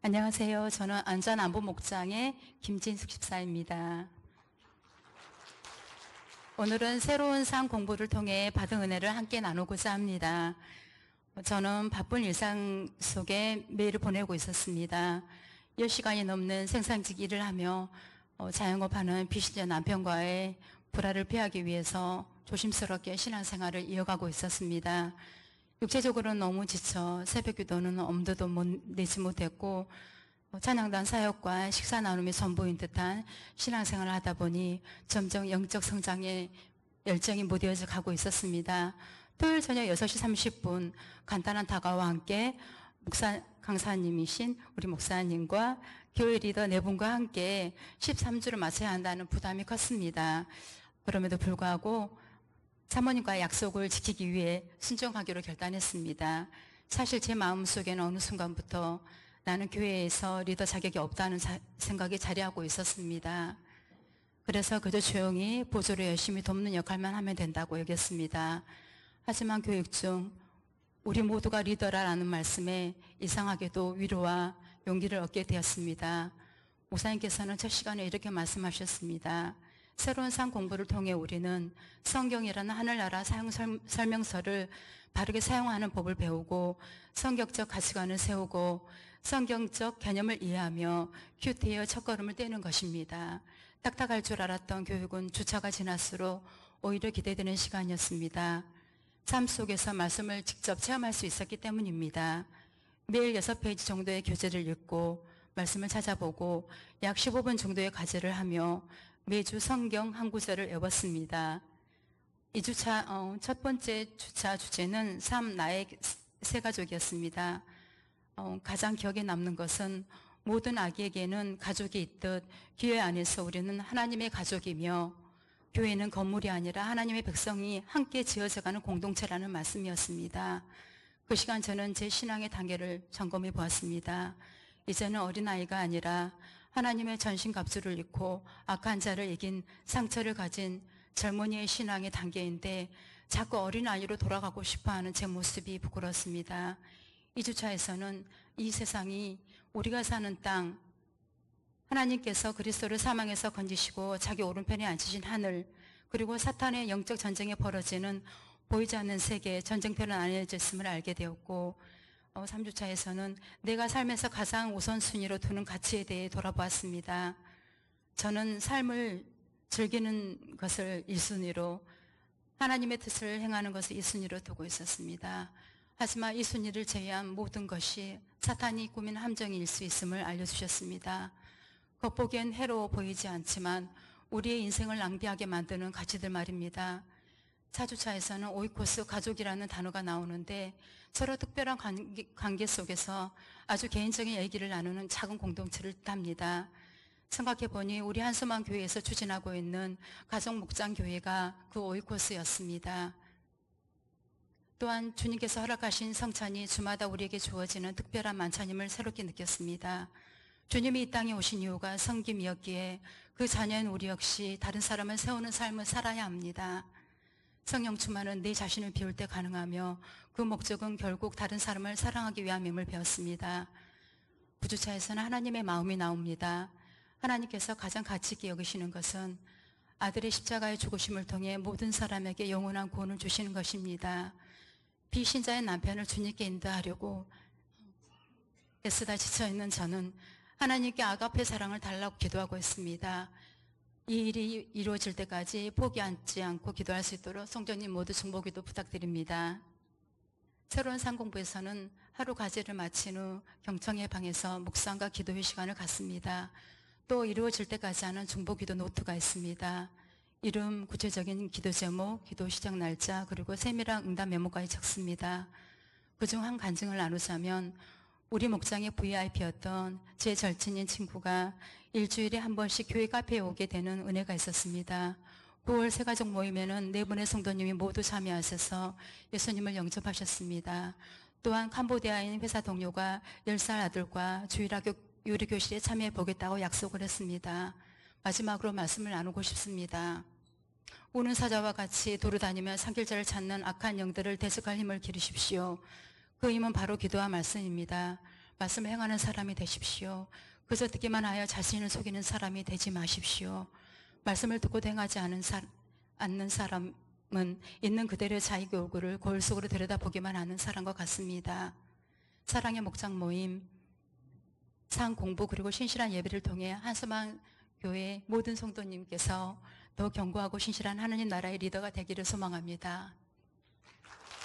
안녕하세요. 저는 안전안보목장의 김진숙 집사입니다. 오늘은 새로운 상 공부를 통해 받은 은혜를 함께 나누고자 합니다. 저는 바쁜 일상 속에 매일을 보내고 있었습니다. 10시간이 넘는 생산직 일을 하며 자영업하는 비신자 남편과의 불화를 피하기 위해서 조심스럽게 신앙생활을 이어가고 있었습니다. 육체적으로는 너무 지쳐 새벽 기도는 엄두도 내지 못했고 찬양단 사역과 식사 나눔이 전부인 듯한 신앙생활을 하다 보니 점점 영적 성장에 열정이 무뎌져 가고 있었습니다. 토요일 저녁 6시 30분 간단한 다가와 함께 강사님이신 우리 목사님과 교회 리더 4분과 함께 13주를 마쳐야 한다는 부담이 컸습니다. 그럼에도 불구하고 사모님과의 약속을 지키기 위해 순종하기로 결단했습니다. 사실 제 마음속에는 어느 순간부터 나는 교회에서 리더 자격이 없다는 생각이 자리하고 있었습니다. 그래서 그저 조용히 보조로 열심히 돕는 역할만 하면 된다고 여겼습니다. 하지만 교육 중 우리 모두가 리더라라는 말씀에 이상하게도 위로와 용기를 얻게 되었습니다. 목사님께서는 첫 시간에 이렇게 말씀하셨습니다. 새로운 상 공부를 통해 우리는 성경이라는 하늘나라 사용 설명서를 바르게 사용하는 법을 배우고 성경적 가치관을 세우고 성경적 개념을 이해하며 큐티의 첫걸음을 떼는 것입니다. 딱딱할 줄 알았던 교육은 주차가 지날수록 오히려 기대되는 시간이었습니다. 삶 속에서 말씀을 직접 체험할 수 있었기 때문입니다. 매일 6페이지 정도의 교재를 읽고 말씀을 찾아보고 약 15분 정도의 과제를 하며 매주 성경 한 구절을 외웠습니다. 2주차 첫 번째 주차 주제는 삶 나의 새 가족이었습니다. 가장 기억에 남는 것은 모든 아기에게는 가족이 있듯 교회 안에서 우리는 하나님의 가족이며 교회는 건물이 아니라 하나님의 백성이 함께 지어져가는 공동체라는 말씀이었습니다. 그 시간 저는 제 신앙의 단계를 점검해 보았습니다. 이제는 어린아이가 아니라 하나님의 전신갑주를 입고 악한 자를 이긴 상처를 가진 젊은이의 신앙의 단계인데 자꾸 어린아이로 돌아가고 싶어하는 제 모습이 부끄럽습니다. 2주차에서는 이 세상이 우리가 사는 땅, 하나님께서 그리스도를 사망에서 건지시고 자기 오른편에 앉으신 하늘, 그리고 사탄의 영적 전쟁에 벌어지는 보이지 않는 세계, 전쟁터는 안해졌음을 알게 되었고 3주차에서는 내가 삶에서 가장 우선순위로 두는 가치에 대해 돌아보았습니다. 저는 삶을 즐기는 것을 1순위로, 하나님의 뜻을 행하는 것을 2순위로 두고 있었습니다. 하지만 이 순위를 제외한 모든 것이 사탄이 꾸민 함정일 수 있음을 알려주셨습니다. 겉보기엔 해로워 보이지 않지만 우리의 인생을 낭비하게 만드는 가치들 말입니다. 4주차에서는 오이코스 가족이라는 단어가 나오는데 서로 특별한 관계 속에서 아주 개인적인 얘기를 나누는 작은 공동체를 뜻합니다. 생각해보니 우리 한서만 교회에서 추진하고 있는 가정목장교회가 그 오이코스였습니다. 또한 주님께서 허락하신 성찬이 주마다 우리에게 주어지는 특별한 만찬임을 새롭게 느꼈습니다. 주님이 이 땅에 오신 이유가 섬김이었기에 그 자녀인 우리 역시 다른 사람을 세우는 삶을 살아야 합니다. 성령 충만은 내 자신을 비울 때 가능하며 그 목적은 결국 다른 사람을 사랑하기 위함임을 배웠습니다. 9주차에서는 하나님의 마음이 나옵니다. 하나님께서 가장 가치 있게 여기시는 것은 아들의 십자가의 죽으심을 통해 모든 사람에게 영원한 구원을 주시는 것입니다. 비신자의 남편을 주님께 인도하려고 애쓰다 지쳐있는 저는 하나님께 아가페 사랑을 달라고 기도하고 있습니다. 이 일이 이루어질 때까지 포기하지 않고 기도할 수 있도록 성도님 모두 중보기도 부탁드립니다. 새로운 상공부에서는 하루 과제를 마친 후 경청의 방에서 묵상과 기도의 시간을 갖습니다. 또 이루어질 때까지 하는 중보기도 노트가 있습니다. 이름, 구체적인 기도 제목, 기도 시작 날짜, 그리고 세밀한 응답 메모까지 적습니다. 그중 한 간증을 나누자면 우리 목장의 VIP였던 제 절친인 친구가 일주일에 한 번씩 교회 카페에 오게 되는 은혜가 있었습니다. 9월 새가족 모임에는 4분의 성도님이 모두 참여하셔서 예수님을 영접하셨습니다. 또한 캄보디아인 회사 동료가 10살 아들과 주일학교 요리교실에 참여해 보겠다고 약속을 했습니다. 마지막으로 말씀을 나누고 싶습니다. 우는 사자와 같이 도로다니며 산길자를 찾는 악한 영들을 대적할 힘을 기르십시오. 그 힘은 바로 기도와 말씀입니다. 말씀을 행하는 사람이 되십시오. 그저 듣기만 하여 자신을 속이는 사람이 되지 마십시오. 말씀을 듣고 행하지 않는 사람은 있는 그대로의 자기 얼굴을 거울 속으로 들여다보기만 하는 사람과 같습니다. 사랑의 목장 모임, 상 공부 그리고 신실한 예배를 통해 한소망 교회 모든 성도님께서 더 견고하고 신실한 하느님 나라의 리더가 되기를 소망합니다.